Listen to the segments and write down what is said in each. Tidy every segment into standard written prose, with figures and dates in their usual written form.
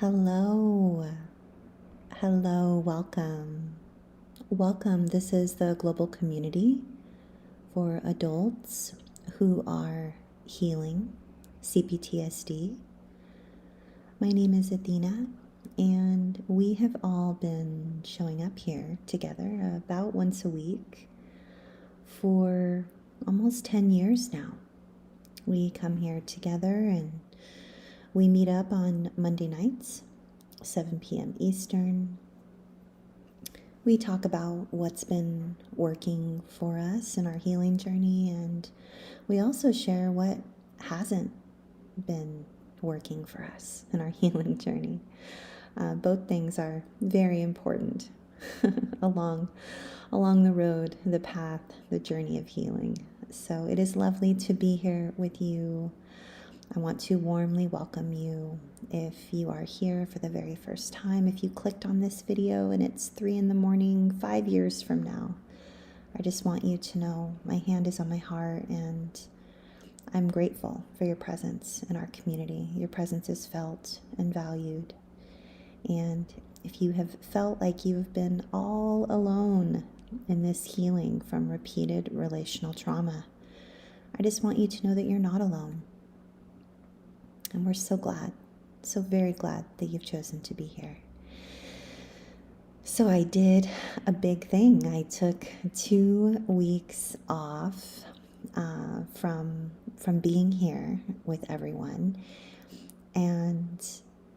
Hello, hello, welcome. Welcome. This is the global community for adults who are healing CPTSD. My name is Athena, and we have all been showing up here together about once a week for almost 10 years now. We come here together and we meet up on Monday nights, 7 p.m. Eastern. We talk about what's been working for us in our healing journey, and we also share what hasn't been working for us in our healing journey. Both things are very important along the road, the path, the journey of healing. So it is lovely to be here with you. I want to warmly welcome you. If you are here for the very first time, if you clicked on this video and it's 3 a.m, 5 years from now, I just want you to know my hand is on my heart and I'm grateful for your presence in our community. Your presence is felt and valued. And if you have felt like you've been all alone in this healing from repeated relational trauma, I just want you to know that you're not alone. And we're so glad, so very glad that you've chosen to be here. So I did a big thing. I took 2 weeks off from being here with everyone. And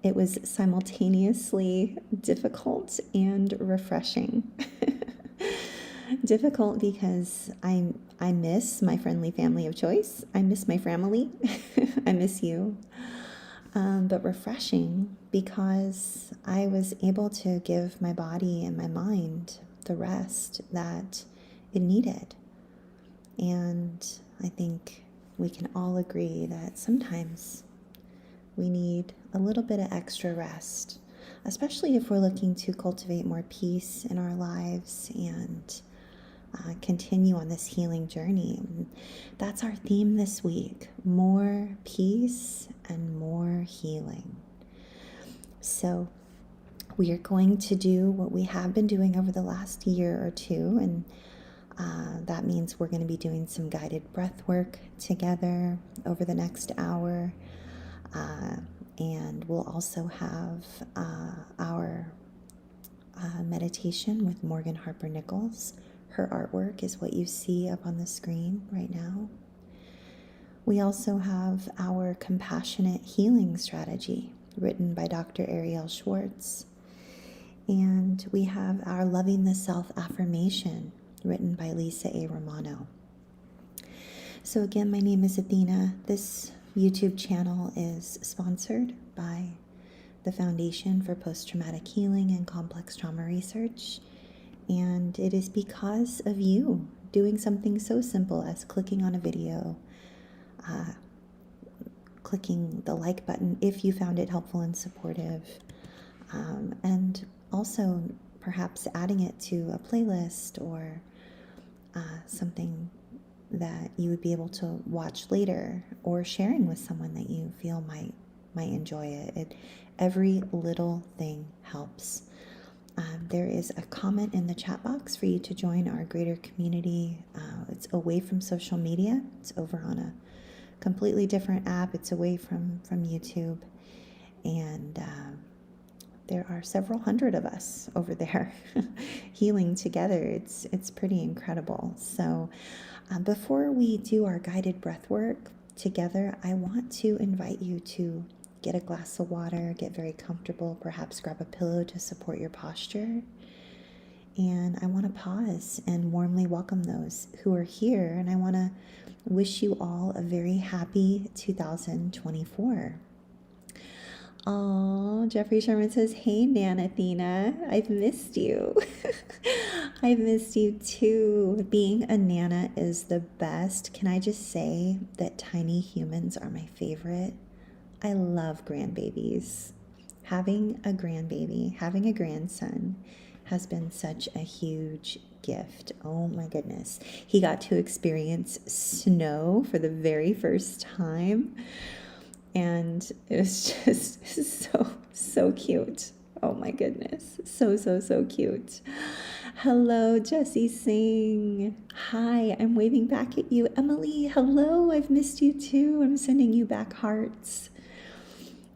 it was simultaneously difficult and refreshing. Difficult because I miss my friendly family of choice. I miss my family. I miss you. But refreshing because I was able to give my body and my mind the rest that it needed. And I think we can all agree that sometimes we need a little bit of extra rest, especially if we're looking to cultivate more peace in our lives and continue on this healing journey. And that's our theme this week: more peace and more healing. So we are going to do what we have been doing over the last year or two, and that means we're going to be doing some guided breath work together over the next hour. And we'll also have our meditation with Morgan Harper Nichols. Her artwork is what you see up on the screen right now. We also have our compassionate healing strategy written by Dr. Ariel Schwartz. And we have our loving the self affirmation written by Lisa A. Romano. So again, my name is Athena. This YouTube channel is sponsored by the Foundation for Post-Traumatic Healing and Complex Trauma Research. And it is because of you doing something so simple as clicking on a video, clicking the like button if you found it helpful and supportive, and also perhaps adding it to a playlist or something that you would be able to watch later, or sharing with someone that you feel might enjoy it. Every little thing helps. There is a comment in the chat box for you to join our greater community. It's away from social media. It's over on a completely different app. It's away from YouTube. And there are several hundred of us over there healing together. It's pretty incredible. So before we do our guided breath work together, I want to invite you to get a glass of water, get very comfortable, perhaps grab a pillow to support your posture. And I want to pause and warmly welcome those who are here. And I want to wish you all a very happy 2024. Oh, Jeffrey Sherman says, "Hey, Nan Athena, I've missed you." I've missed you too. Being a Nana is the best. Can I just say that tiny humans are my favorite? I love grandbabies. Having a grandbaby, having a grandson has been such a huge gift. Oh my goodness. He got to experience snow for the very first time. And it was just so cute. Oh my goodness. So cute. Hello, Jessie Singh. Hi, I'm waving back at you. Emily, hello. I've missed you too. I'm sending you back hearts.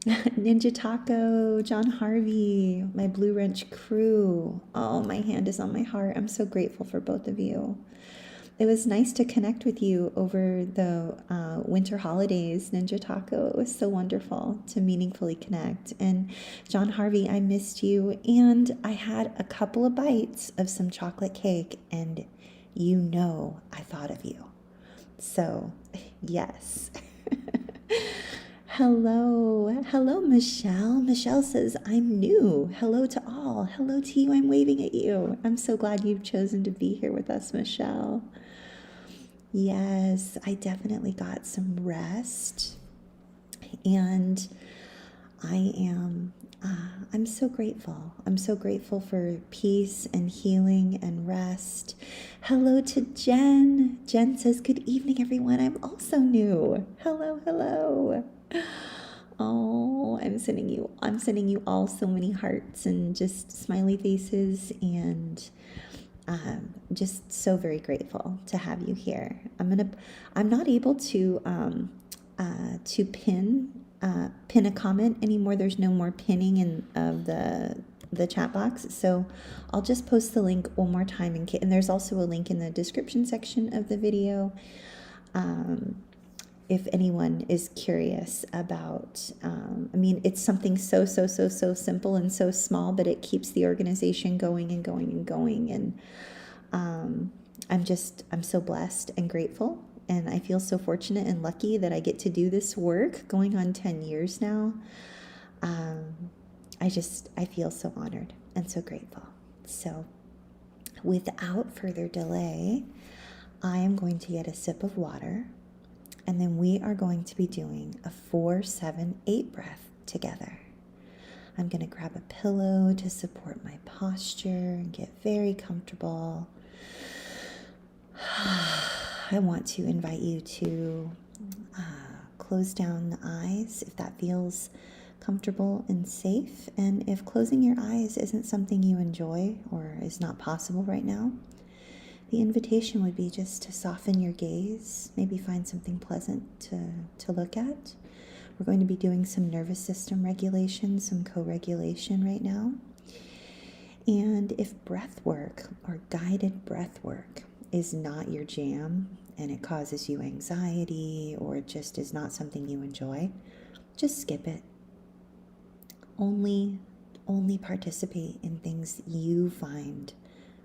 Ninja Taco, John Harvey, my Blue Wrench crew. Oh, my hand is on my heart. I'm so grateful for both of you. It was nice to connect with you over the winter holidays, Ninja Taco. It was so wonderful to meaningfully connect. And John Harvey, I missed you. And I had a couple of bites of some chocolate cake, and you know I thought of you. So, yes. Hello, Michelle. Michelle says, I'm new. Hello to all. Hello to you. I'm waving at you. I'm so glad you've chosen to be here with us, Michelle. Yes, I definitely got some rest, and I'm so grateful. I'm so grateful for peace and healing and rest. Hello to Jen. Jen says, good evening, everyone. I'm also new. Hello. Oh, I'm sending you all so many hearts and just smiley faces, and just so very grateful to have you here. I'm not able to pin a comment anymore. There's no more pinning of the chat box, so I'll just post the link one more time and there's also a link in the description section of the video. If anyone is curious about, it's something so simple and so small, but it keeps the organization going and going and going. And I'm so blessed and grateful. And I feel so fortunate and lucky that I get to do this work going on 10 years now. I feel so honored and so grateful. So without further delay, I am going to get a sip of water. And then we are going to be doing a 4-7-8 breath together. I'm going to grab a pillow to support my posture and get very comfortable. I want to invite you to close down the eyes if that feels comfortable and safe. And if closing your eyes isn't something you enjoy or is not possible right now, the invitation would be just to soften your gaze, maybe find something pleasant to look at. We're going to be doing some nervous system regulation, some co-regulation right now. And if breath work or guided breath work is not your jam and it causes you anxiety or it just is not something you enjoy, just skip it. Only participate in things you find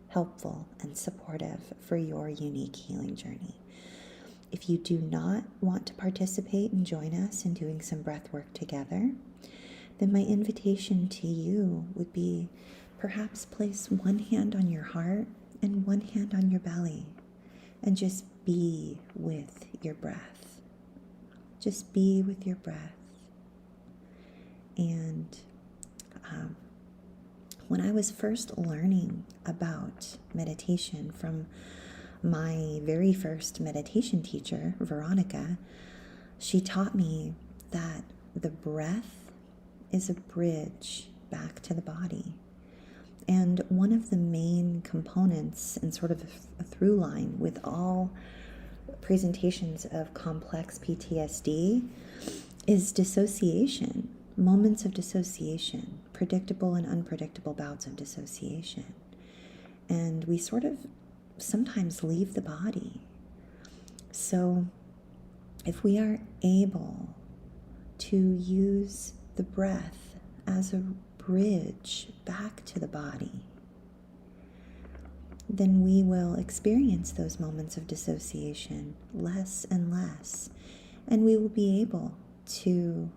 helpful and supportive for your unique healing journey. If you do not want to participate and join us in doing some breath work together, then my invitation to you would be perhaps place one hand on your heart and one hand on your belly and just be with your breath. Just be with your breath. And when I was first learning about meditation from my very first meditation teacher, Veronica, she taught me that the breath is a bridge back to the body. And one of the main components and sort of a through line with all presentations of complex PTSD is dissociation, moments of dissociation, predictable and unpredictable bouts of dissociation. And we sort of sometimes leave the body. So if we are able to use the breath as a bridge back to the body, then we will experience those moments of dissociation less and less. And we will be able to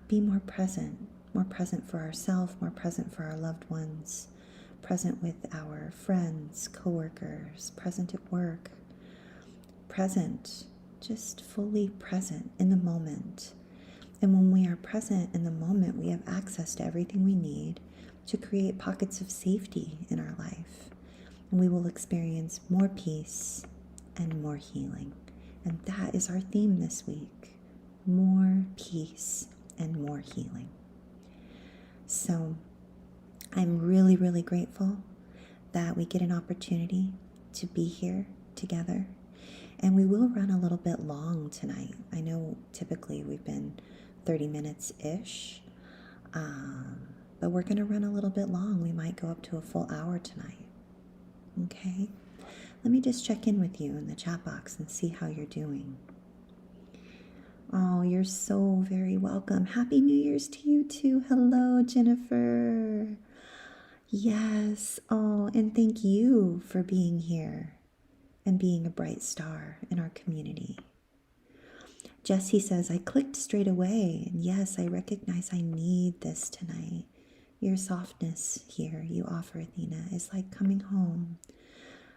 be more present for ourselves, more present for our loved ones, present with our friends, coworkers, present at work, present, just fully present in the moment. And when we are present in the moment, we have access to everything we need to create pockets of safety in our life. And we will experience more peace and more healing. And that is our theme this week. more peace, and more healing. So I'm really, really grateful that we get an opportunity to be here together. And we will run a little bit long tonight. I know typically we've been 30 minutes-ish, but we're going to run a little bit long. We might go up to a full hour tonight. Okay? Let me just check in with you in the chat box and see how you're doing. Oh, you're so very welcome. Happy New Year's to you too. Hello, Jennifer. Yes. Oh, and thank you for being here and being a bright star in our community. Jesse says, I clicked straight away. And yes, I recognize I need this tonight. Your softness here you offer, Athena, is like coming home.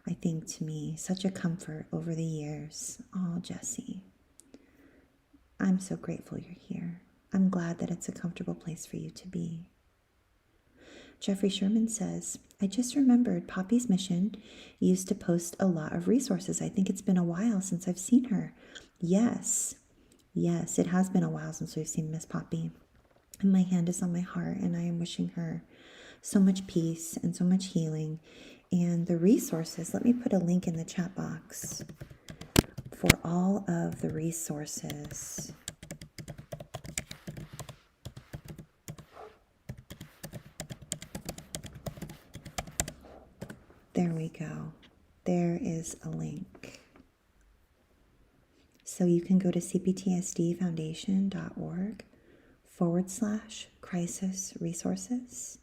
I think to me, such a comfort over the years. Oh, Jesse, I'm so grateful you're here. I'm glad that it's a comfortable place for you to be. Jeffrey Sherman says, I just remembered Poppy's mission used to post a lot of resources. I think it's been a while since I've seen her. Yes, it has been a while since we've seen Miss Poppy. And my hand is on my heart, and I am wishing her so much peace and so much healing. And the resources, let me put a link in the chat box for all of the resources. There we go. There is a link. So you can go to cptsdfoundation.org/crisis resources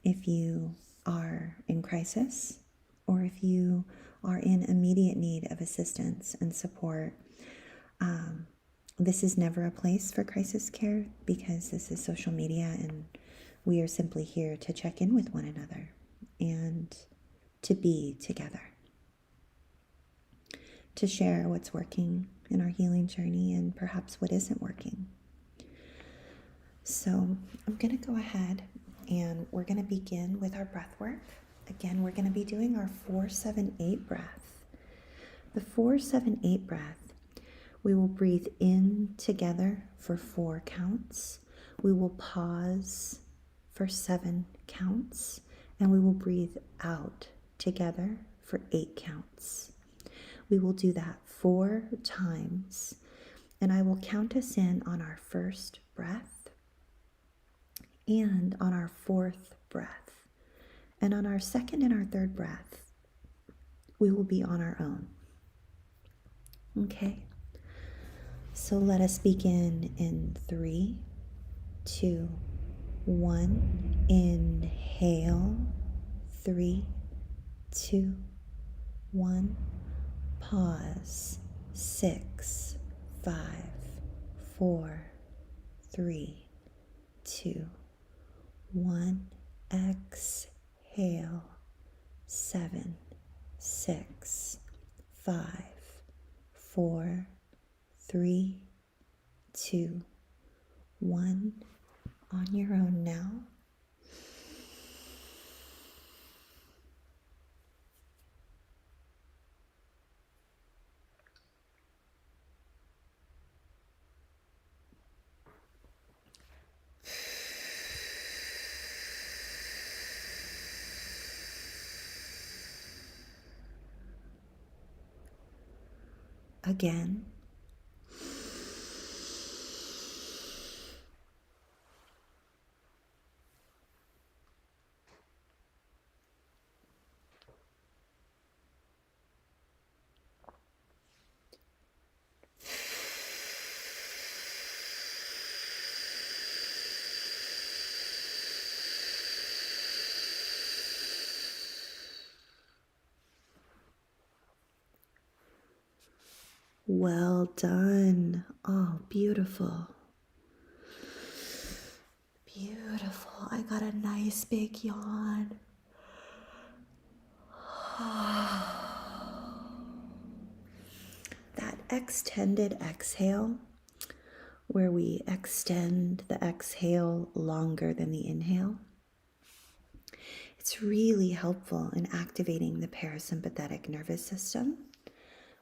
if you are in crisis or if you are in immediate need of assistance and support. This is never a place for crisis care because this is social media and we are simply here to check in with one another and to be together, to share what's working in our healing journey and perhaps what isn't working. So I'm going to go ahead and we're going to begin with our breath work. Again, we're going to be doing our 4-7-8 breath. The 4-7-8 breath, we will breathe in together for 4 counts. We will pause for 7 counts, and we will breathe out together for 8 counts. We will do that 4 times, and I will count us in on our first breath and on our 4th breath. And on our second and our third breath, we will be on our own. Okay? So let us begin in 3, 2, 1. Inhale. 3, 2, 1. Pause. 6, 5, 4, 3, 2, 1. Exhale. 7, 6, 5, 4, 3, 2, 1. On your own now. Again. Well done. Oh, beautiful. Beautiful. I got a nice big yawn. That extended exhale, where we extend the exhale longer than the inhale, it's really helpful in activating the parasympathetic nervous system,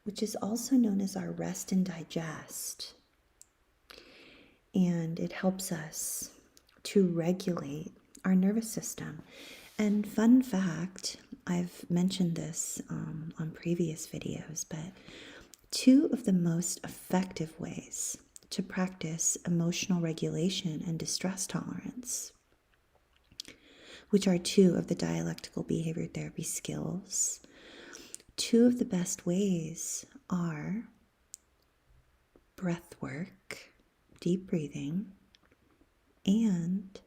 which is also known as our rest and digest. and it helps us to regulate our nervous system. And fun fact, I've mentioned this on previous videos, but two of the most effective ways to practice emotional regulation and distress tolerance, which are two of the dialectical behavior therapy skills, two of the best ways are breath work, deep breathing, and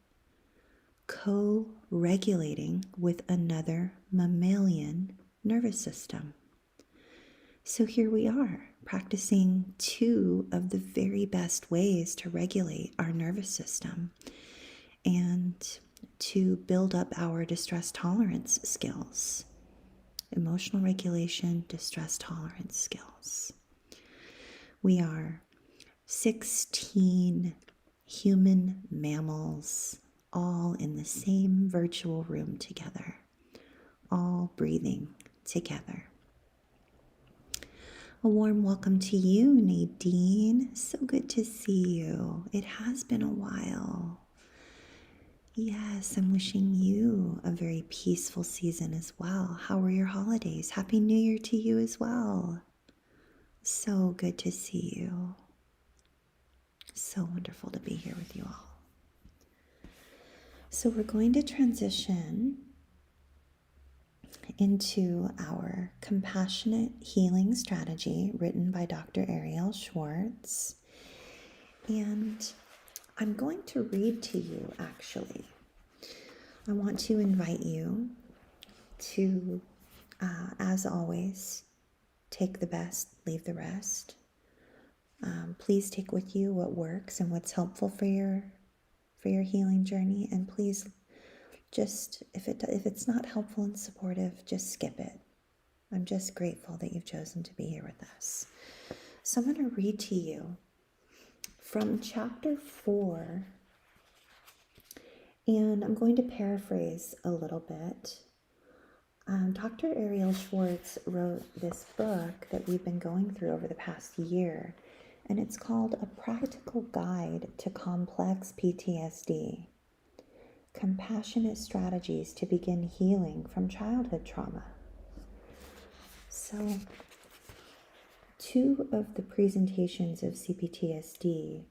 co-regulating with another mammalian nervous system. So here we are, practicing two of the very best ways to regulate our nervous system and to build up our distress tolerance skills. Emotional regulation, distress tolerance skills. We are 16 human mammals, all in the same virtual room together, all breathing together. A warm welcome to you, Nadine. So good to see you. It has been a while. Yes, I'm wishing you a very peaceful season as well. How were your holidays? Happy New Year to you as well. So good to see you. So wonderful to be here with you all. So we're going to transition into our compassionate healing strategy written by Dr. Ariel Schwartz. And I'm going to read to you, actually. I want to invite you to, as always, take the best, leave the rest. Please take with you what works and what's helpful for your healing journey, and please just, if it's not helpful and supportive, just skip it. I'm just grateful that you've chosen to be here with us. So I'm going to read to you from chapter 4, and I'm going to paraphrase a little bit. Dr. Ariel Schwartz wrote this book that we've been going through over the past year, and it's called A Practical Guide to Complex PTSD. Compassionate Strategies to Begin Healing from Childhood Trauma. So, two of the presentations of CPTSD,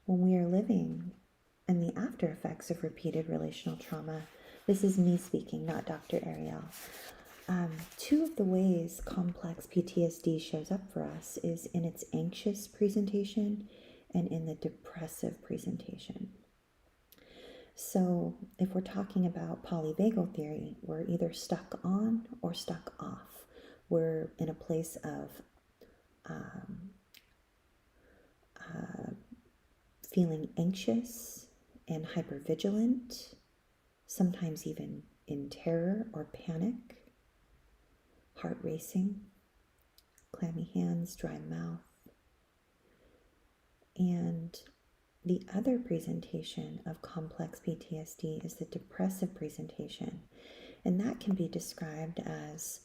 when we are living in the after effects of repeated relational trauma, this is me speaking, not Dr. Ariel. Two of the ways complex PTSD shows up for us is in its anxious presentation and in the depressive presentation. So if we're talking about polyvagal theory, we're either stuck on or stuck off. We're in a place of feeling anxious and hypervigilant, sometimes even in terror or panic, heart racing, clammy hands, dry mouth. And the other presentation of complex PTSD is the depressive presentation, and that can be described as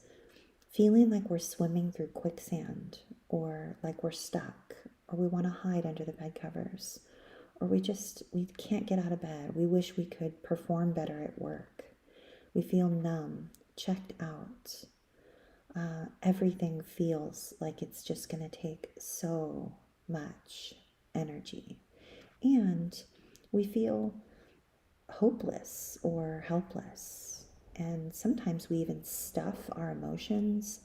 feeling like we're swimming through quicksand, or like we're stuck, or we want to hide under the bed covers, or we can't get out of bed. We wish we could perform better at work. We feel numb, checked out. Everything feels like it's just going to take so much energy. And we feel hopeless or helpless. And sometimes we even stuff our emotions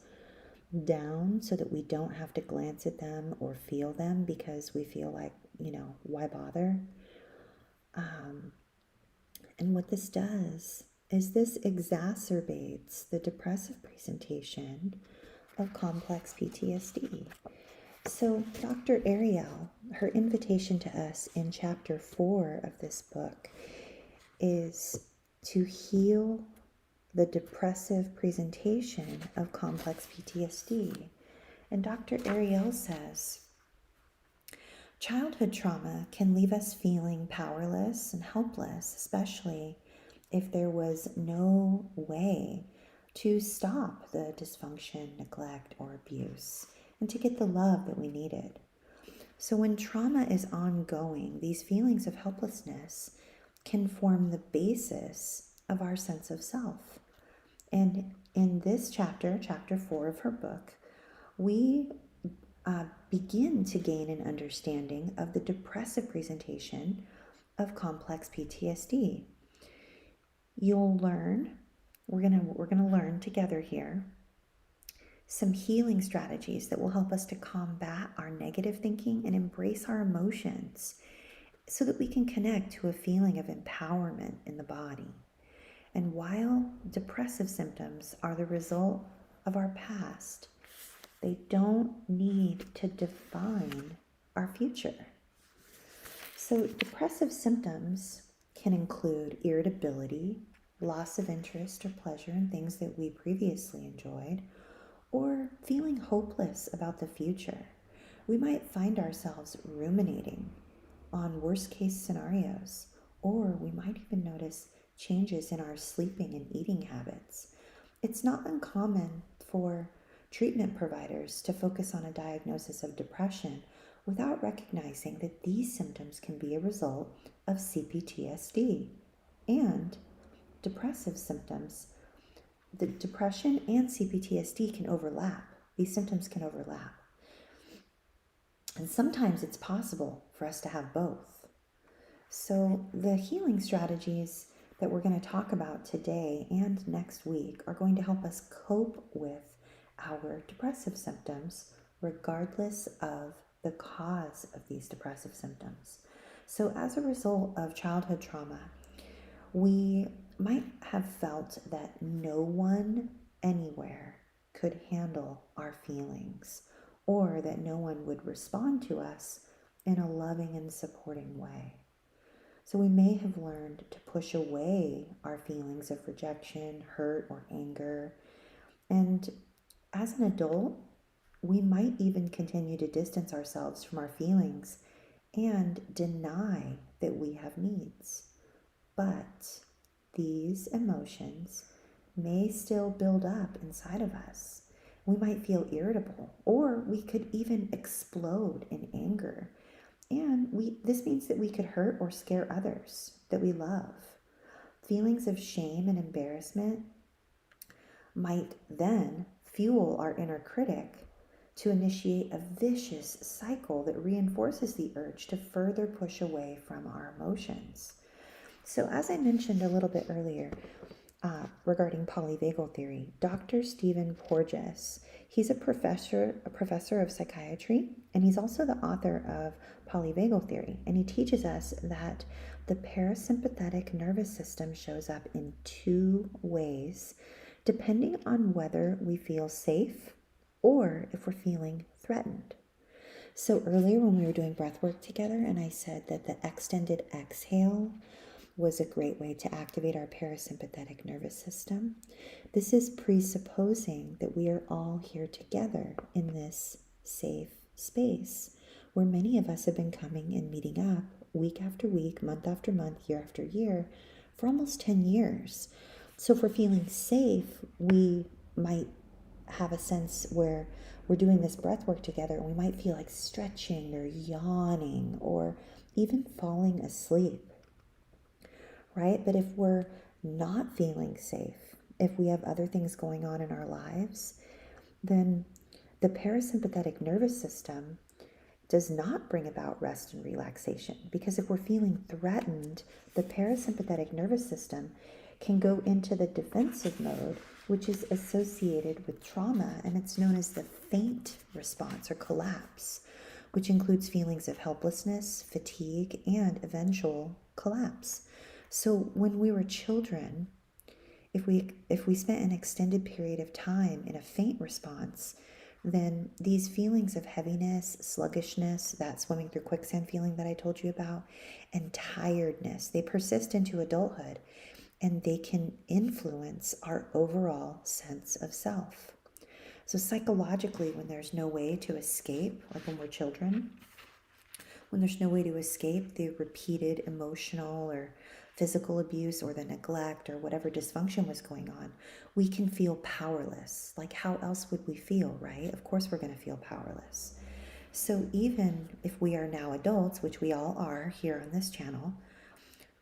down so that we don't have to glance at them or feel them because we feel like, why bother? And what this does is this exacerbates the depressive presentation of complex PTSD. So Dr. Ariel, her invitation to us in chapter 4 of this book is to heal the depressive presentation of complex PTSD. And Dr. Ariel says, childhood trauma can leave us feeling powerless and helpless, especially if there was no way to stop the dysfunction, neglect, or abuse, and to get the love that we needed. So when trauma is ongoing, these feelings of helplessness can form the basis of our sense of self. And in this chapter, chapter 4 of her book, we begin to gain an understanding of the depressive presentation of complex PTSD. You'll learn, we're gonna learn together here some healing strategies that will help us to combat our negative thinking and embrace our emotions so that we can connect to a feeling of empowerment in the body. And while depressive symptoms are the result of our past, they don't need to define our future. So depressive symptoms can include irritability, loss of interest or pleasure in things that we previously enjoyed, or feeling hopeless about the future. We might find ourselves ruminating on worst case scenarios, or we might even notice changes in our sleeping and eating habits. It's not uncommon for treatment providers to focus on a diagnosis of depression without recognizing that these symptoms can be a result of CPTSD and depressive symptoms. The depression and CPTSD can overlap. These symptoms can overlap. And sometimes it's possible for us to have both. So the healing strategies that we're going to talk about today and next week are going to help us cope with our depressive symptoms regardless of the cause of these depressive symptoms. So as a result of childhood trauma, we might have felt that no one anywhere could handle our feelings, or that no one would respond to us in a loving and supporting way. So we may have learned to push away our feelings of rejection, hurt, or anger. And as an adult, we might even continue to distance ourselves from our feelings and deny that we have needs. But these emotions may still build up inside of us. We might feel irritable, or we could even explode in anger. And this means that we could hurt or scare others that we love. Feelings of shame and embarrassment might then fuel our inner critic to initiate a vicious cycle that reinforces the urge to further push away from our emotions. So as I mentioned a little bit earlier regarding polyvagal theory, Dr. Stephen Porges, he's a professor of psychiatry, and he's also the author of polyvagal theory. And he teaches us that the parasympathetic nervous system shows up in two ways, depending on whether we feel safe or if we're feeling threatened. So earlier when we were doing breath work together, and I said that the extended exhale was a great way to activate our parasympathetic nervous system. This is presupposing that we are all here together in this safe space where many of us have been coming and meeting up week after week, month after month, year after year for almost 10 years. So if we're feeling safe, we might have a sense where we're doing this breath work together and we might feel like stretching or yawning or even falling asleep. Right? But if we're not feeling safe, if we have other things going on in our lives, then the parasympathetic nervous system does not bring about rest and relaxation. Because if we're feeling threatened, the parasympathetic nervous system can go into the defensive mode, which is associated with trauma, and it's known as the faint response or collapse, which includes feelings of helplessness, fatigue, and eventual collapse. So when we were children, if we spent an extended period of time in a faint response, then these feelings of heaviness, sluggishness, that swimming through quicksand feeling that I told you about, and tiredness, they persist into adulthood, and they can influence our overall sense of self. So psychologically, when there's no way to escape, like when we're children, when there's no way to escape the repeated emotional or physical abuse or the neglect or whatever dysfunction was going on, we can feel powerless. Like how else would we feel, right? Of course we're going to feel powerless. So even if we are now adults, which we all are here on this channel,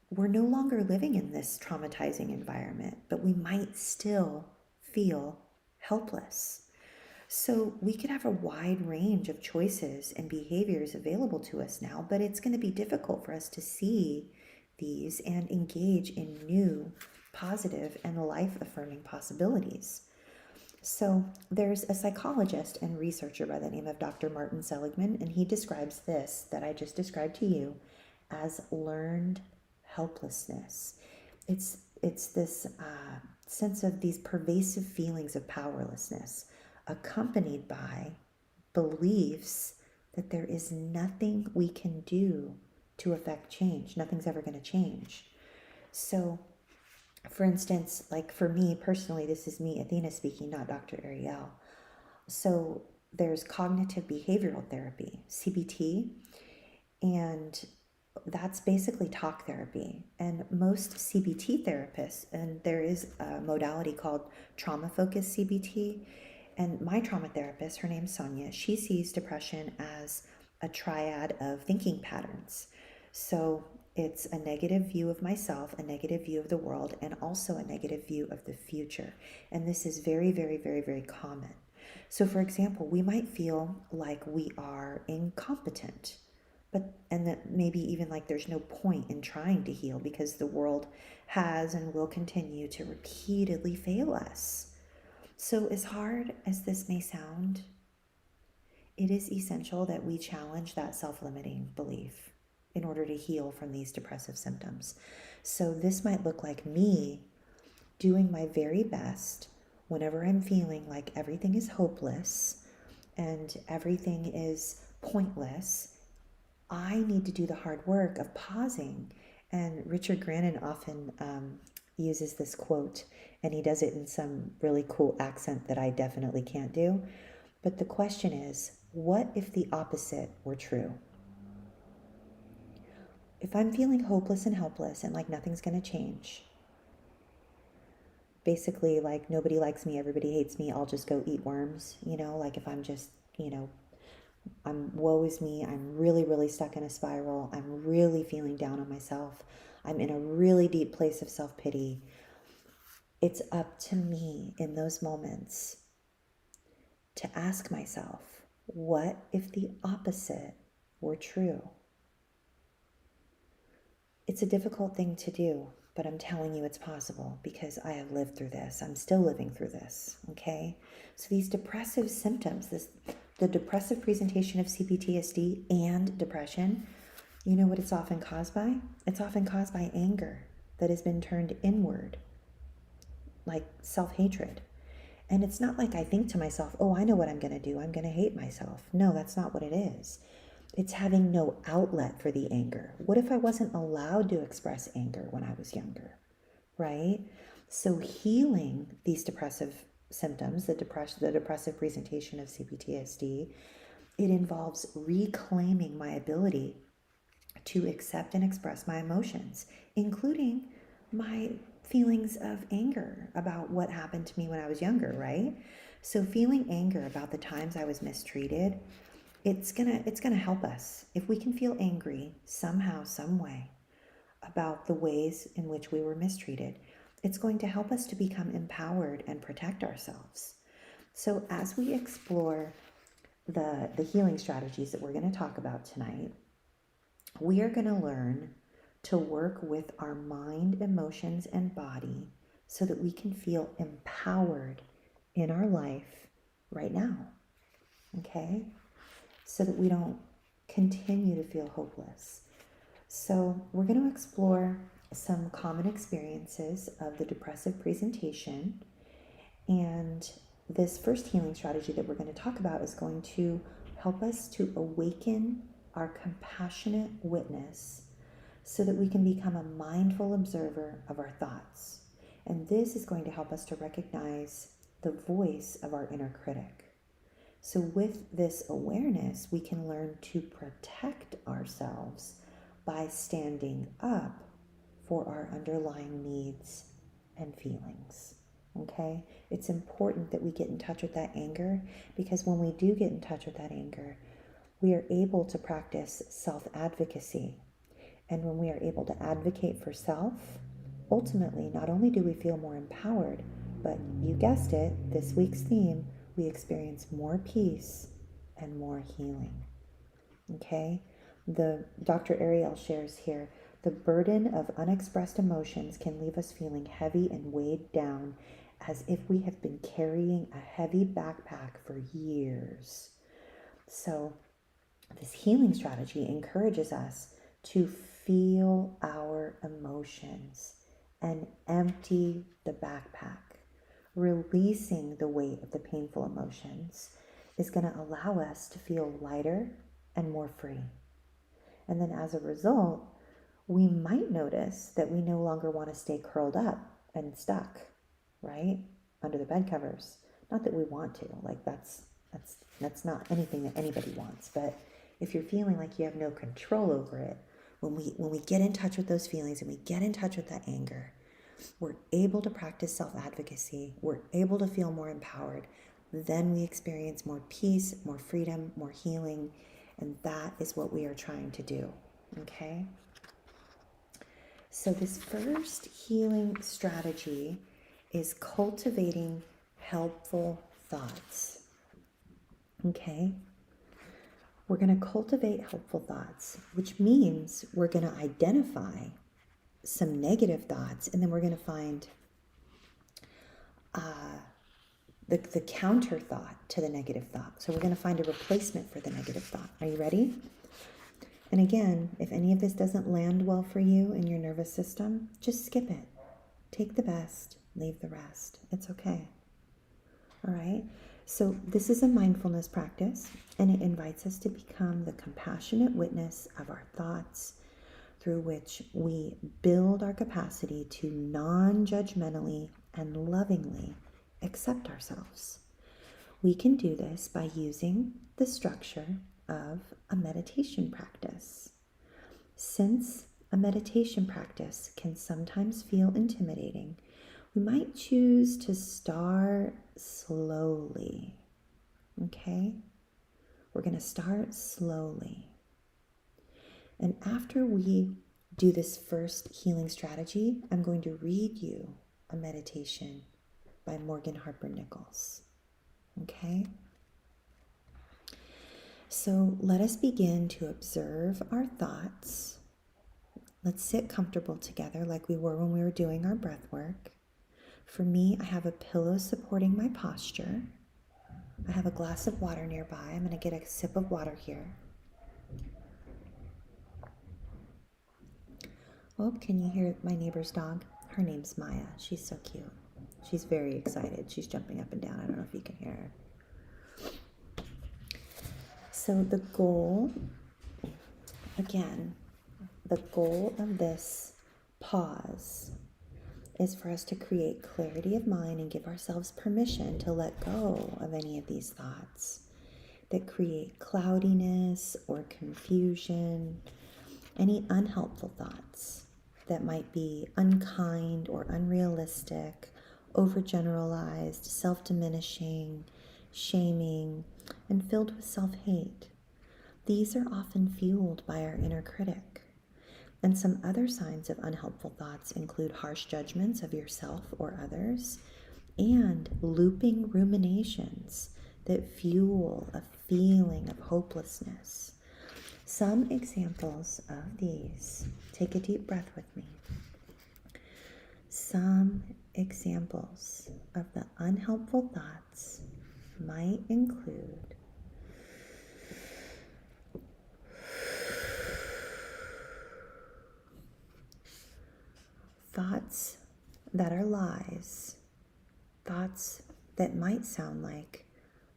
we're no longer living in this traumatizing environment, but we might still feel helpless. So we could have a wide range of choices and behaviors available to us now, but it's going to be difficult for us to see these and engage in new, positive, and life affirming possibilities. So there's a psychologist and researcher by the name of Dr. Martin Seligman, and he describes this that I just described to you as learned helplessness. It's this sense of these pervasive feelings of powerlessness, accompanied by beliefs that there is nothing we can do to affect change. Nothing's ever going to change. So, for instance, like for me personally, this is me, Athena, speaking, not Dr. Ariel. So, there's cognitive behavioral therapy, CBT, and that's basically talk therapy. And most CBT therapists, and there is a modality called trauma focused CBT. And my trauma therapist, her name's Sonia, she sees depression as a triad of thinking patterns. So it's a negative view of myself, a negative view of the world, and also a negative view of the future. And this is very, very, very, very common. So, for example, we might feel like we are incompetent, and that maybe even like there's no point in trying to heal because the world has and will continue to repeatedly fail us. So, as hard as this may sound, it is essential that we challenge that self limiting belief in order to heal from these depressive symptoms. So, this might look like me doing my very best whenever I'm feeling like everything is hopeless and everything is pointless. I need to do the hard work of pausing. And Richard Grannon often uses this quote, and he does it in some really cool accent that I definitely can't do. But the question is, what if the opposite were true? If I'm feeling hopeless and helpless and like nothing's going to change, basically like nobody likes me, everybody hates me, I'll just go eat worms, like if I'm just, I'm woe is me, I'm really, really stuck in a spiral, I'm really feeling down on myself, I'm in a really deep place of self-pity. It's up to me in those moments to ask myself, what if the opposite were true? It's a difficult thing to do, but I'm telling you it's possible because I have lived through this. I'm still living through this, okay? So these depressive symptoms, the depressive presentation of CPTSD and depression, you know what it's often caused by? It's often caused by anger that has been turned inward, like self-hatred. And it's not like I think to myself, oh, I know what I'm going to do. I'm going to hate myself. No, that's not what it is. It's having no outlet for the anger. What if I wasn't allowed to express anger when I was younger, right? So healing these depressive symptoms, the depressive presentation of CPTSD, it involves reclaiming my ability to accept and express my emotions, including my feelings of anger about what happened to me when I was younger, right? So feeling anger about the times I was mistreated, it's gonna help us. If we can feel angry somehow, some way about the ways in which we were mistreated, it's going to help us to become empowered and protect ourselves. So as we explore the healing strategies that we're going to talk about tonight, we are going to learn to work with our mind, emotions, and body so that we can feel empowered in our life right now, okay? So that we don't continue to feel hopeless. So we're going to explore some common experiences of the depressive presentation. And this first healing strategy that we're going to talk about is going to help us to awaken our compassionate witness so that we can become a mindful observer of our thoughts. And this is going to help us to recognize the voice of our inner critic. So with this awareness, we can learn to protect ourselves by standing up for our underlying needs and feelings. Okay? It's important that we get in touch with that anger because when we do get in touch with that anger, we are able to practice self-advocacy. And when we are able to advocate for self, ultimately, not only do we feel more empowered, but you guessed it, this week's theme, we experience more peace and more healing. Okay? The Dr. Ariel shares here, the burden of unexpressed emotions can leave us feeling heavy and weighed down as if we have been carrying a heavy backpack for years. So, this healing strategy encourages us to feel our emotions and empty the backpack. Releasing the weight of the painful emotions is going to allow us to feel lighter and more free. And then as a result, we might notice that we no longer want to stay curled up and stuck, right? Under the bed covers. Not that we want to, like that's not anything that anybody wants, but if you're feeling like you have no control over it, when we get in touch with those feelings and we get in touch with that anger, we're able to practice self-advocacy, we're able to feel more empowered, then we experience more peace, more freedom, more healing, and that is what we are trying to do, okay? So this first healing strategy is cultivating helpful thoughts, okay? We're going to cultivate helpful thoughts, which means we're going to identify some negative thoughts, and then we're going to find the counter thought to the negative thought. So we're going to find a replacement for the negative thought. Are you ready? And again, if any of this doesn't land well for you in your nervous system, just skip it. Take the best, leave the rest. It's okay. All right? So this is a mindfulness practice, and it invites us to become the compassionate witness of our thoughts, through which we build our capacity to non-judgmentally and lovingly accept ourselves. We can do this by using the structure of a meditation practice. Since a meditation practice can sometimes feel intimidating, we might choose to start slowly. Okay? We're going to start slowly. And after we do this first healing strategy, I'm going to read you a meditation by Morgan Harper Nichols. Okay? So let us begin to observe our thoughts. Let's sit comfortable together like we were when we were doing our breath work. For me, I have a pillow supporting my posture. I have a glass of water nearby. I'm going to get a sip of water here. Oh, can you hear my neighbor's dog? Her name's Maya. She's so cute. She's very excited. She's jumping up and down. I don't know if you can hear her. So the goal of this pause is for us to create clarity of mind and give ourselves permission to let go of any of these thoughts that create cloudiness or confusion, any unhelpful thoughts that might be unkind or unrealistic, overgeneralized, self-diminishing, shaming, and filled with self-hate. These are often fueled by our inner critic. And some other signs of unhelpful thoughts include harsh judgments of yourself or others, and looping ruminations that fuel a feeling of hopelessness. Some examples of these, take a deep breath with me. Some examples of the unhelpful thoughts might include thoughts that are lies, thoughts that might sound like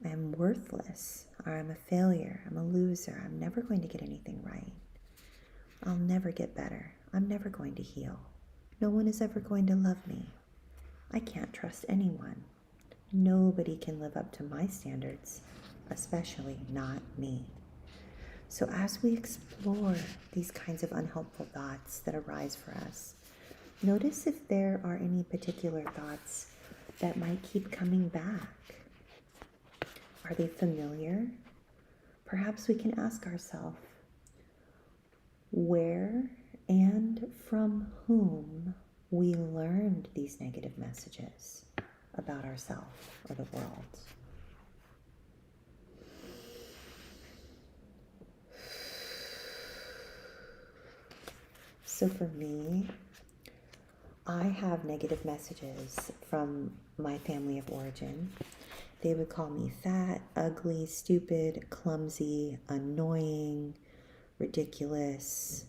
I'm worthless, or I'm a failure, I'm a loser, I'm never going to get anything right, I'll never get better, I'm never going to heal, no one is ever going to love me, I can't trust anyone, nobody can live up to my standards, especially not me. So as we explore these kinds of unhelpful thoughts that arise for us, notice if there are any particular thoughts that might keep coming back. Are they familiar? perhaps we can ask ourselves, where and from whom we learned these negative messages about ourselves or the world. So for me, I have negative messages from my family of origin. They would call me fat, ugly, stupid, clumsy, annoying, ridiculous.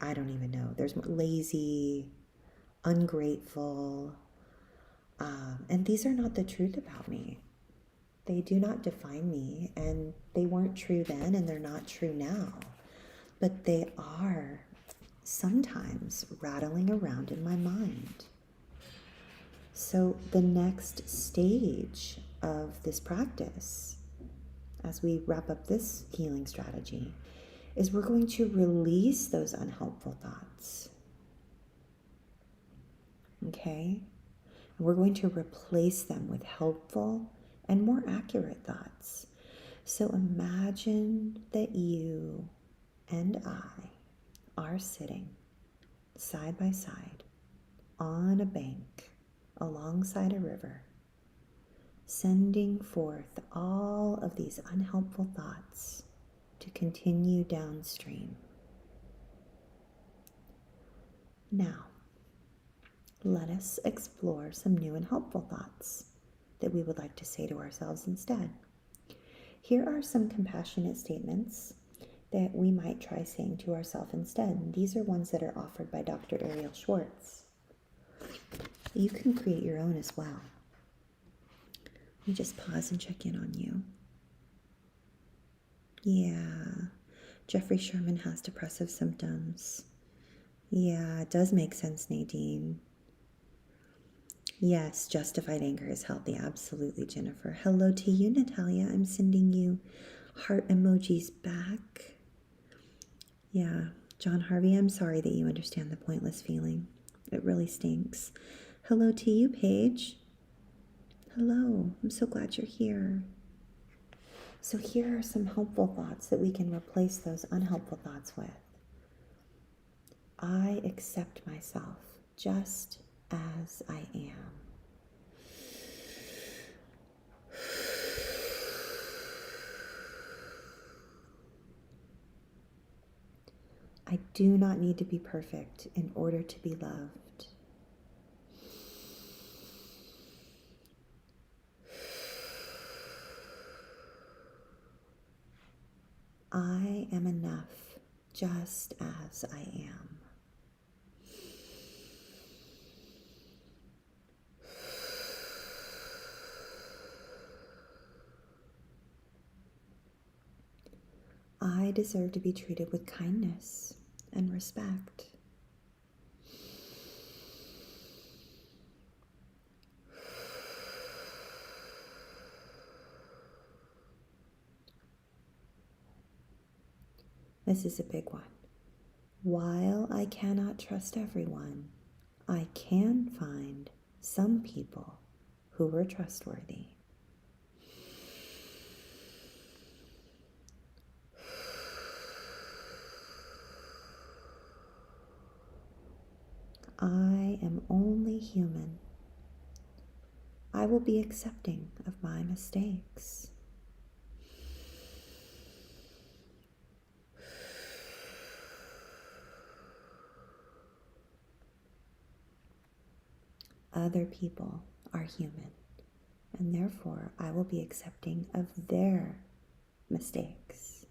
I don't even know. There's lazy, ungrateful. And these are not the truth about me. They do not define me, and they weren't true then, and they're not true now. But they are sometimes rattling around in my mind. So the next stage of this practice, as we wrap up this healing strategy, is we're going to release those unhelpful thoughts. Okay? And we're going to replace them with helpful and more accurate thoughts. So imagine that you and I are sitting side by side on a bank alongside a river, sending forth all of these unhelpful thoughts to continue downstream. Now, let us explore some new and helpful thoughts that we would like to say to ourselves instead. Here are some compassionate statements that we might try saying to ourselves instead. These are ones that are offered by Dr. Ariel Schwartz. You can create your own as well. Let me just pause and check in on you. Yeah, Jeffrey Sherman has depressive symptoms. Yeah, it does make sense, Nadine. Yes, justified anger is healthy. Absolutely, Jennifer. Hello to you, Natalia. I'm sending you heart emojis back. Yeah, John Harvey, I'm sorry that you understand the pointless feeling. It really stinks. Hello to you, Paige. Hello, I'm so glad you're here. So here are some helpful thoughts that we can replace those unhelpful thoughts with. I accept myself just as I am. I do not need to be perfect in order to be loved. I am enough just as I am. I deserve to be treated with kindness and respect. This is a big one. While I cannot trust everyone, I can find some people who are trustworthy. I am only human. I will be accepting of my mistakes. Other people are human, and therefore I will be accepting of their mistakes.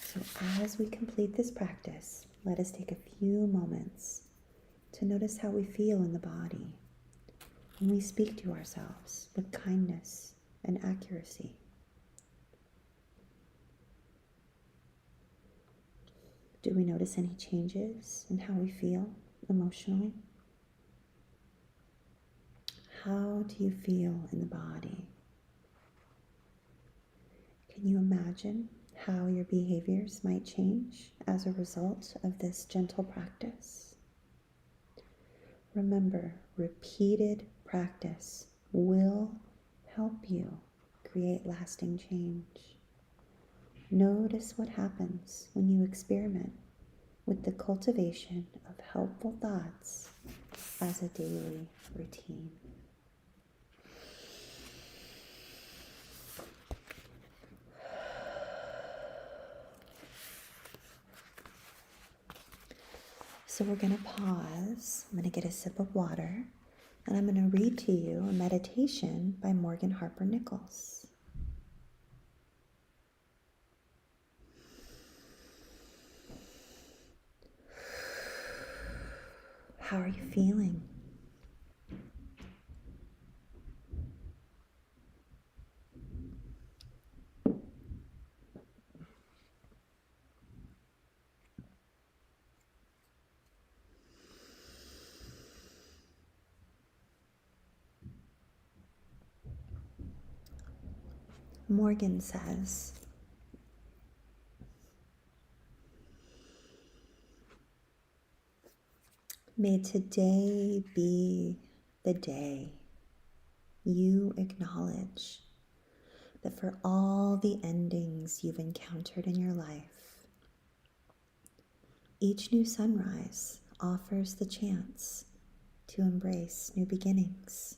So as we complete this practice, let us take a few moments to notice how we feel in the body when we speak to ourselves with kindness and accuracy. Do we notice any changes in how we feel emotionally? How do you feel in the body? Can you imagine how your behaviors might change as a result of this gentle practice. Remember, repeated practice will help you create lasting change. Notice what happens when you experiment with the cultivation of helpful thoughts as a daily routine. So we're going to pause. I'm going to get a sip of water, and I'm going to read to you a meditation by Morgan Harper Nichols. How are you feeling? Morgan says, "May today be the day you acknowledge that for all the endings you've encountered in your life, each new sunrise offers the chance to embrace new beginnings.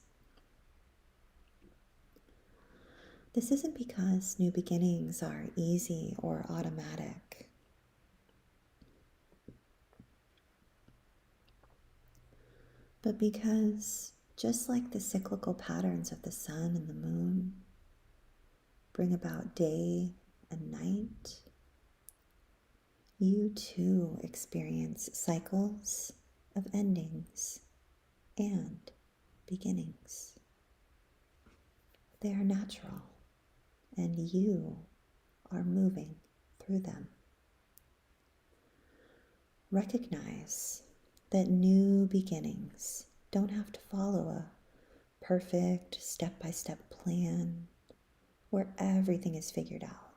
This isn't because new beginnings are easy or automatic. But because, just like the cyclical patterns of the sun and the moon bring about day and night, you too experience cycles of endings and beginnings. They are natural, and you are moving through them. Recognize that new beginnings don't have to follow a perfect step-by-step plan where everything is figured out.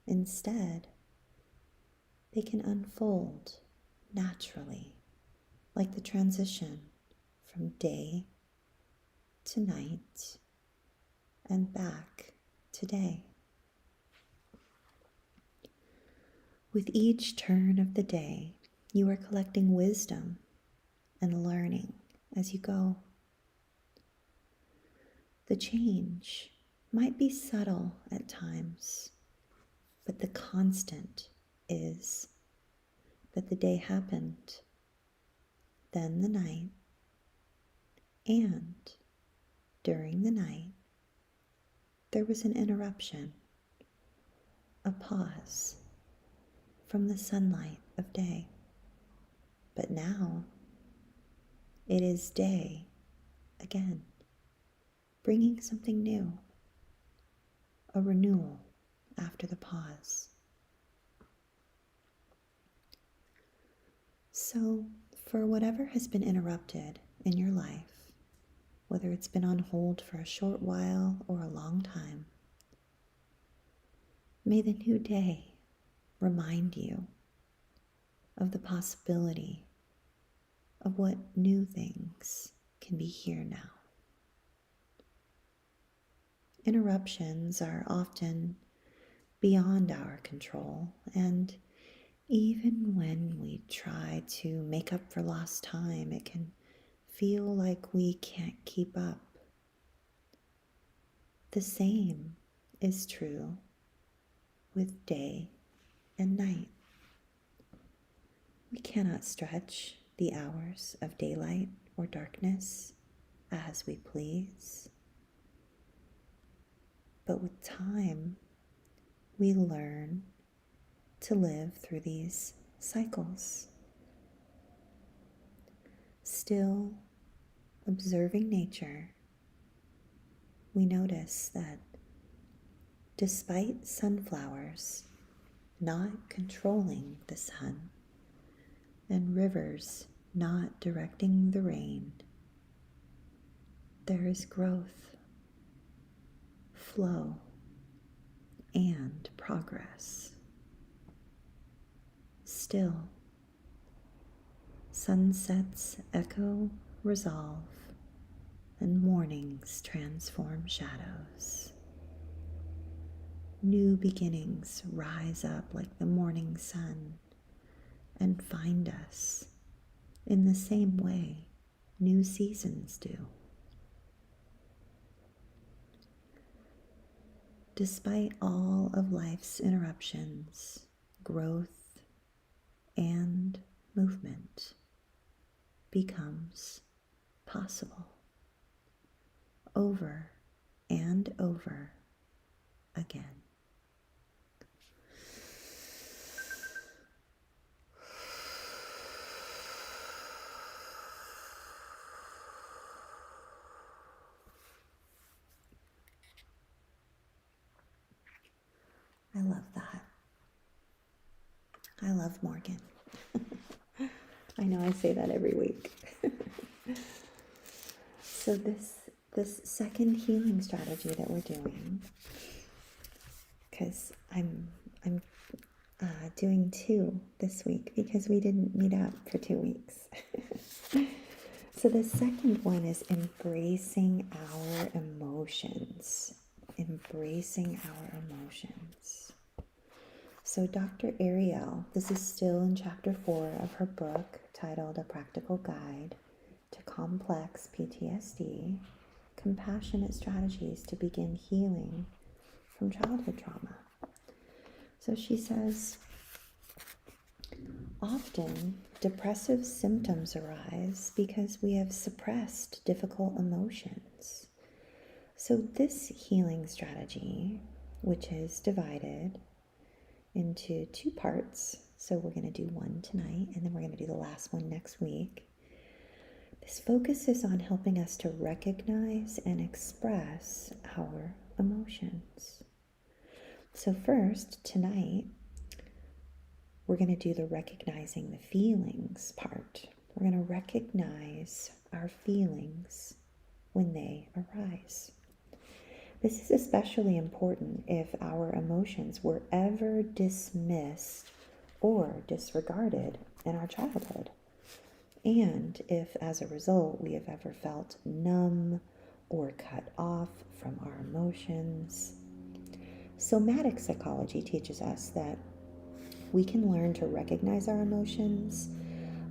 Instead, they can unfold naturally, like the transition from day to night and back to day. With each turn of the day, you are collecting wisdom and learning as you go. The change might be subtle at times, but the constant is that the day happened, then the night, and during the night, there was an interruption, a pause from the sunlight of day. But now, it is day again, bringing something new, a renewal after the pause. So, for whatever has been interrupted in your life, whether it's been on hold for a short while or a long time, may the new day remind you of the possibility of what new things can be here now. Interruptions are often beyond our control, and even when we try to make up for lost time, it can feel like we can't keep up. The same is true with day and night. We cannot stretch the hours of daylight or darkness as we please. But with time, we learn to live through these cycles. Still observing nature, we notice that despite sunflowers not controlling the sun and rivers not directing the rain, there is growth, flow, and progress. Still, sunsets echo resolve, and mornings transform shadows. New beginnings rise up like the morning sun and find us in the same way new seasons do. Despite all of life's interruptions, growth and movement becomes possible over and over again. I love that. I love Morgan. I know I say that every week. So this second healing strategy that we're doing, because I'm doing 2 this week because we didn't meet up for 2 weeks. So the second one is embracing our emotions. Embracing our emotions. So Dr. Ariel, this is still in chapter 4 of her book titled A Practical Guide to Complex PTSD, Compassionate Strategies to Begin Healing from Childhood Trauma. So she says, often depressive symptoms arise because we have suppressed difficult emotions. So this healing strategy, which is divided into 2 parts, so we're going to do one tonight and then we're going to do the last one next week. This focuses on helping us to recognize and express our emotions. So first, tonight, we're going to do the recognizing the feelings part. We're going to recognize our feelings when they arise. This is especially important if our emotions were ever dismissed or disregarded in our childhood, and if as a result we have ever felt numb or cut off from our emotions. Somatic psychology teaches us that we can learn to recognize our emotions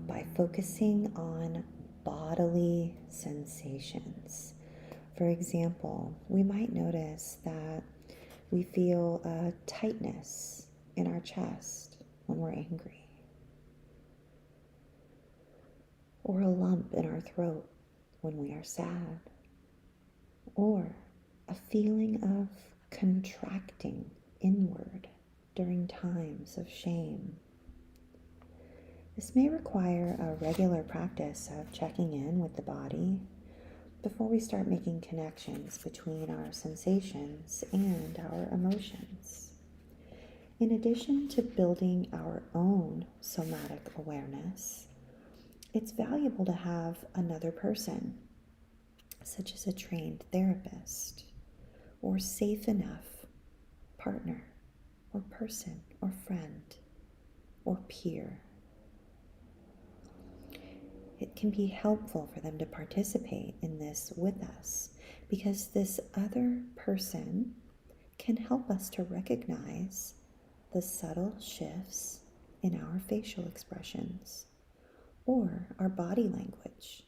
by focusing on bodily sensations. For example, we might notice that we feel a tightness in our chest when we're angry, or a lump in our throat when we are sad, or a feeling of contracting inward during times of shame. This may require a regular practice of checking in with the body before we start making connections between our sensations and our emotions. In addition to building our own somatic awareness, it's valuable to have another person, such as a trained therapist, or safe enough partner, or person, or friend, or peer. It can be helpful for them to participate in this with us because this other person can help us to recognize the subtle shifts in our facial expressions, or our body language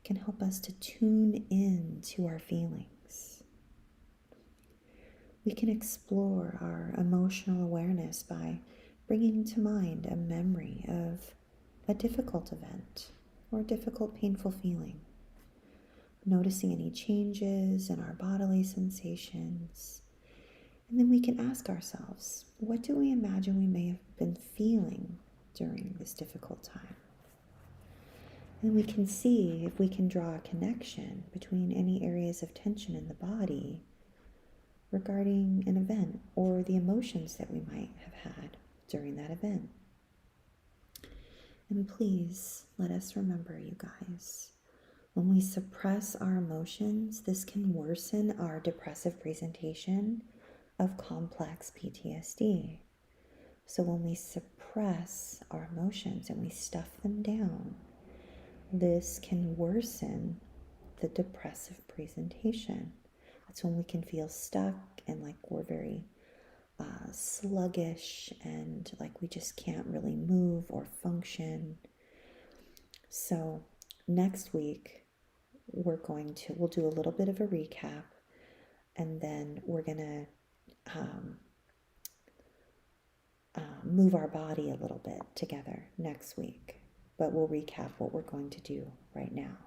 can help us to tune in to our feelings. We can explore our emotional awareness by bringing to mind a memory of a difficult event or a difficult, painful feeling, noticing any changes in our bodily sensations. And then we can ask ourselves, what do we imagine we may have been feeling during this difficult time? And we can see if we can draw a connection between any areas of tension in the body regarding an event or the emotions that we might have had during that event. And please let us remember, you guys, when we suppress our emotions, this can worsen our depressive presentation of complex PTSD. So when we suppress our emotions and we stuff them down, this can worsen the depressive presentation. That's when we can feel stuck and like we're very sluggish and like we just can't really move or function. So next week we'll do a little bit of a recap, and then we're gonna move our body a little bit together next week. But we'll recap what we're going to do right now.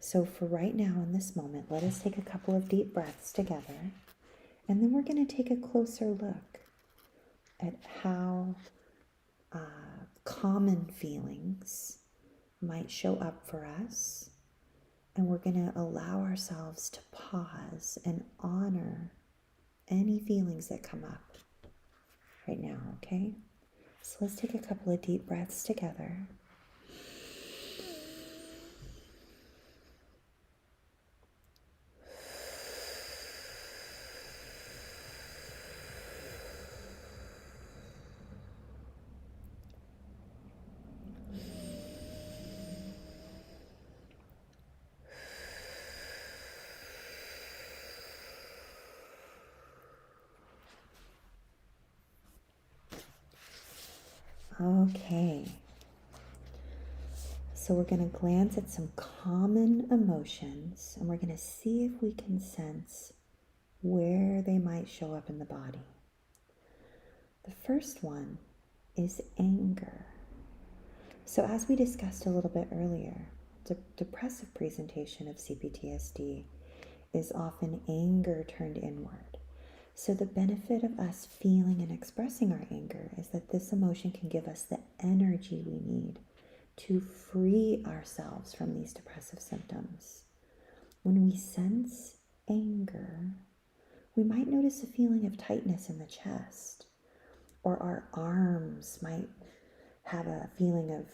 So for right now, in this moment, let us take a couple of deep breaths together, and then we're going to take a closer look at how common feelings might show up for us. And we're going to allow ourselves to pause and honor any feelings that come up right now, okay? So let's take a couple of deep breaths together. Okay, so we're going to glance at some common emotions, and we're going to see if we can sense where they might show up in the body. The first one is anger. So as we discussed a little bit earlier, the depressive presentation of CPTSD is often anger turned inward. So the benefit of us feeling and expressing our anger is that this emotion can give us the energy we need to free ourselves from these depressive symptoms. When we sense anger, we might notice a feeling of tightness in the chest, or our arms might have a feeling of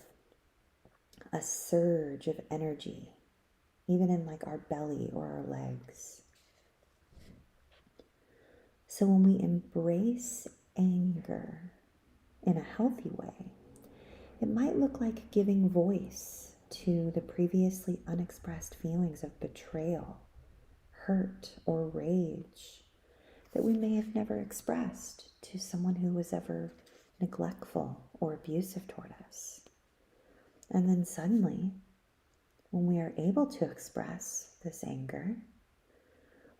a surge of energy, even in like our belly or our legs. So when we embrace anger in a healthy way, it might look like giving voice to the previously unexpressed feelings of betrayal, hurt, or rage that we may have never expressed to someone who was ever neglectful or abusive toward us. And then suddenly, when we are able to express this anger,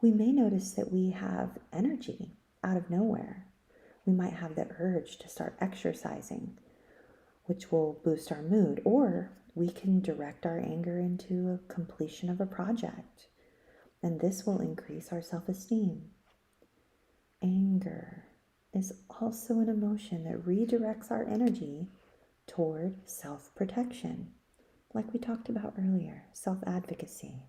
we may notice that we have energy out of nowhere. We might have the urge to start exercising, which will boost our mood, or we can direct our anger into a completion of a project, and this will increase our self-esteem. Anger is also an emotion that redirects our energy toward self-protection, like we talked about earlier, self-advocacy.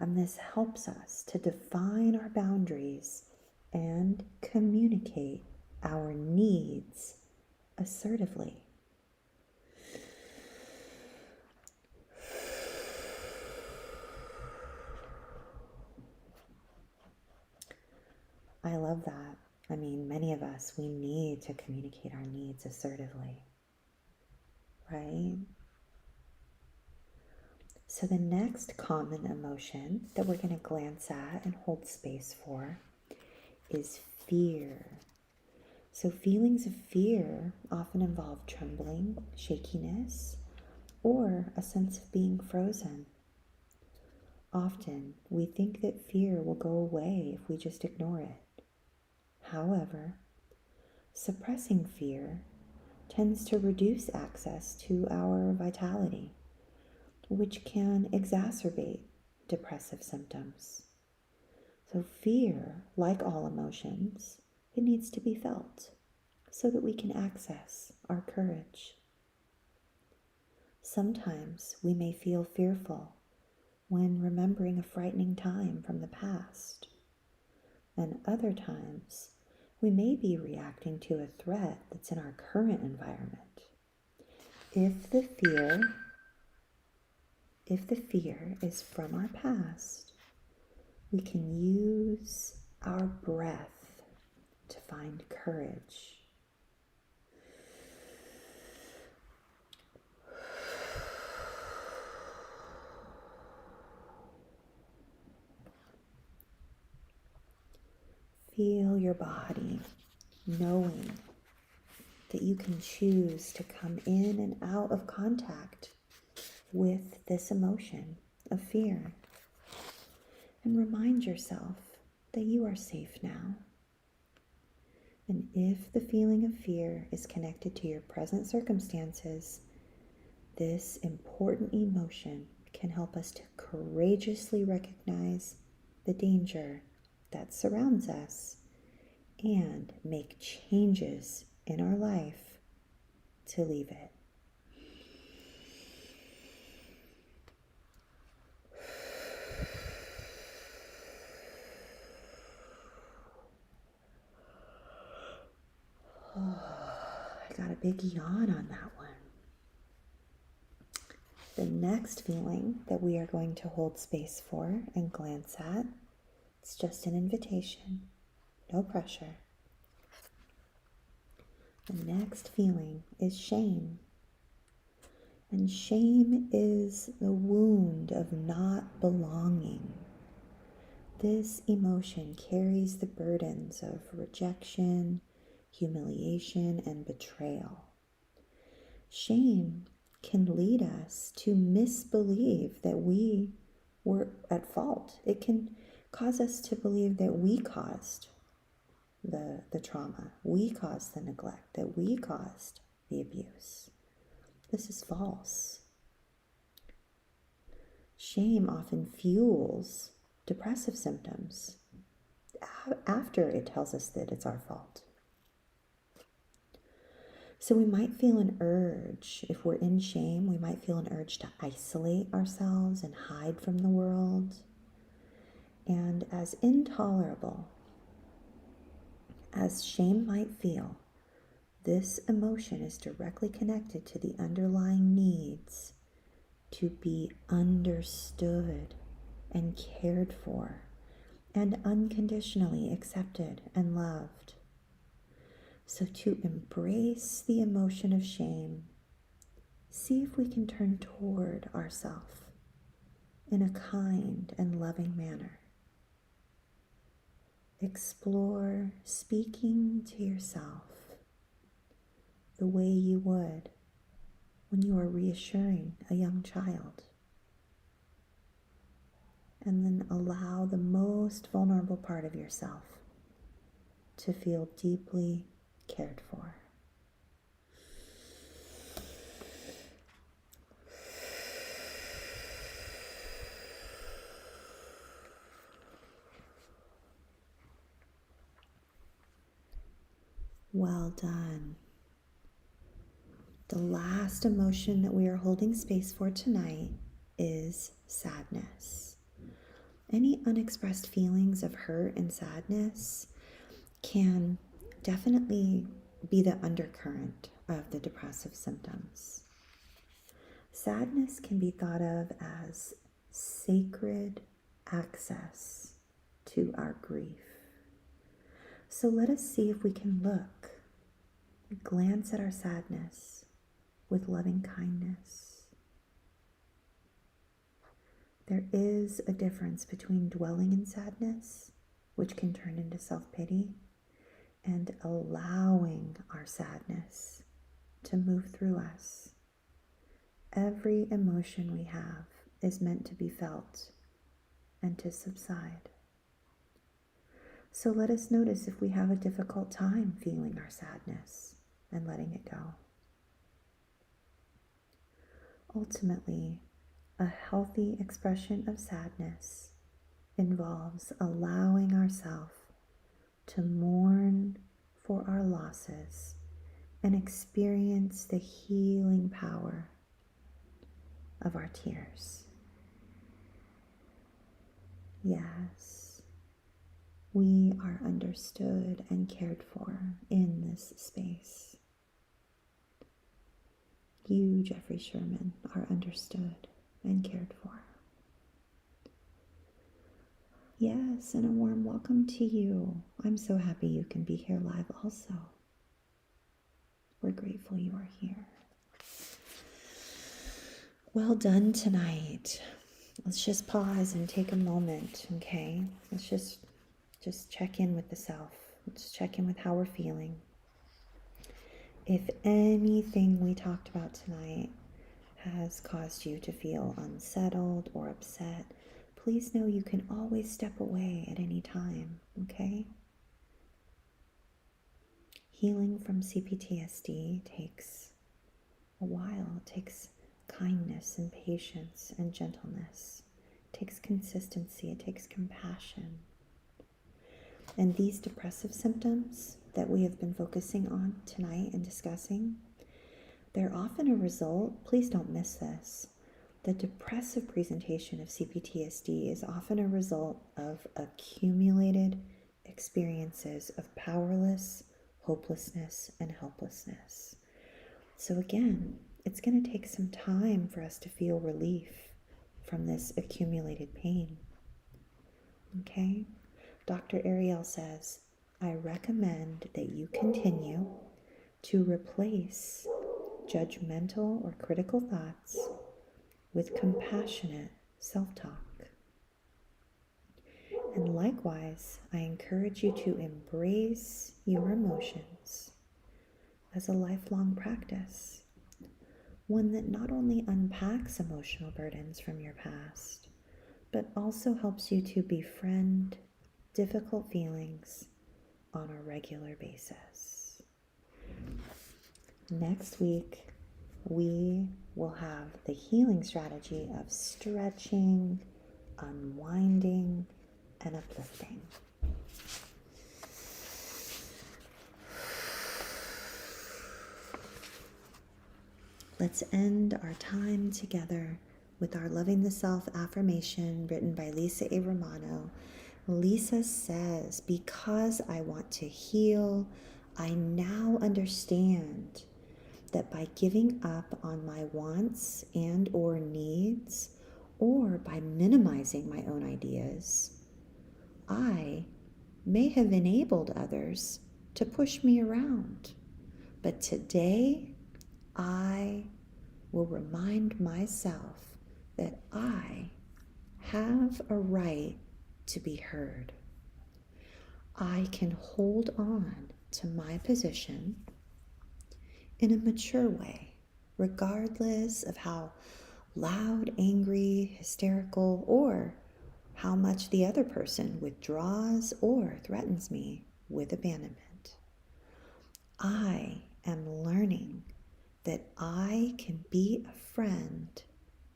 And this helps us to define our boundaries and communicate our needs assertively. I love that. I mean, many of us, we need to communicate our needs assertively, right? So the next common emotion that we're going to glance at and hold space for is fear. So feelings of fear often involve trembling, shakiness, or a sense of being frozen. Often, we think that fear will go away if we just ignore it. However, suppressing fear tends to reduce access to our vitality, which can exacerbate depressive symptoms. So fear, like all emotions, it needs to be felt so that we can access our courage. Sometimes we may feel fearful when remembering a frightening time from the past, and other times we may be reacting to a threat that's in our current environment. If the fear is from our past, we can use our breath to find courage. Feel your body, knowing that you can choose to come in and out of contact with this emotion of fear. And remind yourself that you are safe now. And if the feeling of fear is connected to your present circumstances, this important emotion can help us to courageously recognize the danger that surrounds us and make changes in our life to leave it. I got a big yawn on that one. The next feeling that we are going to hold space for and glance at, it's just an invitation, no pressure. The next feeling is shame. And shame is the wound of not belonging. This emotion carries the burdens of rejection, humiliation, and betrayal. Shame can lead us to misbelieve that we were at fault. It can cause us to believe that we caused the trauma, we caused the neglect, that we caused the abuse. This is false. Shame often fuels depressive symptoms after it tells us that it's our fault. So we might feel an urge, if we're in shame, we might feel an urge to isolate ourselves and hide from the world. And as intolerable as shame might feel, this emotion is directly connected to the underlying needs to be understood and cared for and unconditionally accepted and loved. So to embrace the emotion of shame, see if we can turn toward ourselves in a kind and loving manner. Explore speaking to yourself the way you would when you are reassuring a young child. And then allow the most vulnerable part of yourself to feel deeply cared for. Well done. The last emotion that we are holding space for tonight is sadness. Any unexpressed feelings of hurt and sadness can definitely be the undercurrent of the depressive symptoms. Sadness can be thought of as sacred access to our grief. So let us see if we can glance at our sadness with loving kindness. There is a difference between dwelling in sadness, which can turn into self-pity, and allowing our sadness to move through us. Every emotion we have is meant to be felt and to subside. So let us notice if we have a difficult time feeling our sadness and letting it go. Ultimately, a healthy expression of sadness involves allowing ourselves to mourn for our losses and experience the healing power of our tears. Yes, we are understood and cared for in this space. You, Jeffrey Sherman, are understood and cared for. Yes, and a warm welcome to you. I'm so happy you can be here live also. We're grateful you are here. Well done tonight. Let's just pause and take a moment, okay? Let's just check in with the self. Let's check in with how we're feeling. If anything we talked about tonight has caused you to feel unsettled or upset, please know you can always step away at any time, okay? Healing from CPTSD takes a while. It takes kindness and patience and gentleness. It takes consistency. It takes compassion. And these depressive symptoms that we have been focusing on tonight and discussing, they're often a result, please don't miss this, the depressive presentation of CPTSD is often a result of accumulated experiences of powerless, hopelessness, and helplessness. So again, it's going to take some time for us to feel relief from this accumulated pain. Okay? Dr. Ariel says, I recommend that you continue to replace judgmental or critical thoughts with compassionate self-talk. And likewise, I encourage you to embrace your emotions as a lifelong practice, one that not only unpacks emotional burdens from your past, but also helps you to befriend difficult feelings on a regular basis. Next week, we will have the healing strategy of stretching, unwinding, and uplifting. Let's end our time together with our Loving the Self affirmation written by Lisa A. Romano. Lisa says, because I want to heal, I now understand that by giving up on my wants and or needs, or by minimizing my own ideas, I may have enabled others to push me around. But today, I will remind myself that I have a right to be heard. I can hold on to my position in a mature way, regardless of how loud, angry, hysterical, or how much the other person withdraws or threatens me with abandonment. I am learning that I can be a friend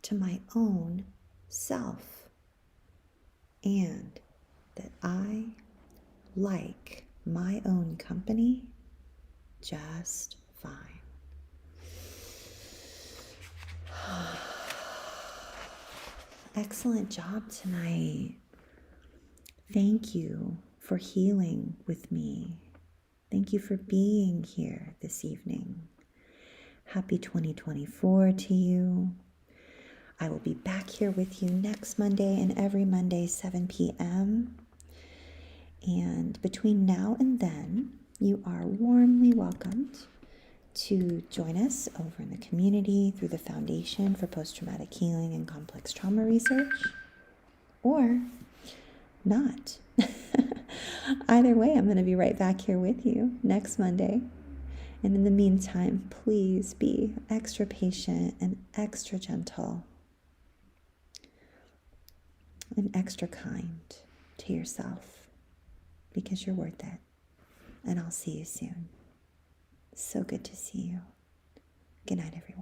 to my own self, and that I like my own company just fine. Excellent job tonight. Thank you for healing with me. Thank you for being here this evening. Happy 2024 to you. I will be back here with you next Monday and every Monday, 7 p.m. And between now and then, you are warmly welcomed to join us over in the community through the Foundation for Post-Traumatic Healing and Complex Trauma Research, or not. Either way, I'm going to be right back here with you next Monday. And in the meantime, please be extra patient and extra gentle and extra kind to yourself, because you're worth it. And I'll see you soon. So good to see you. Good night, everyone.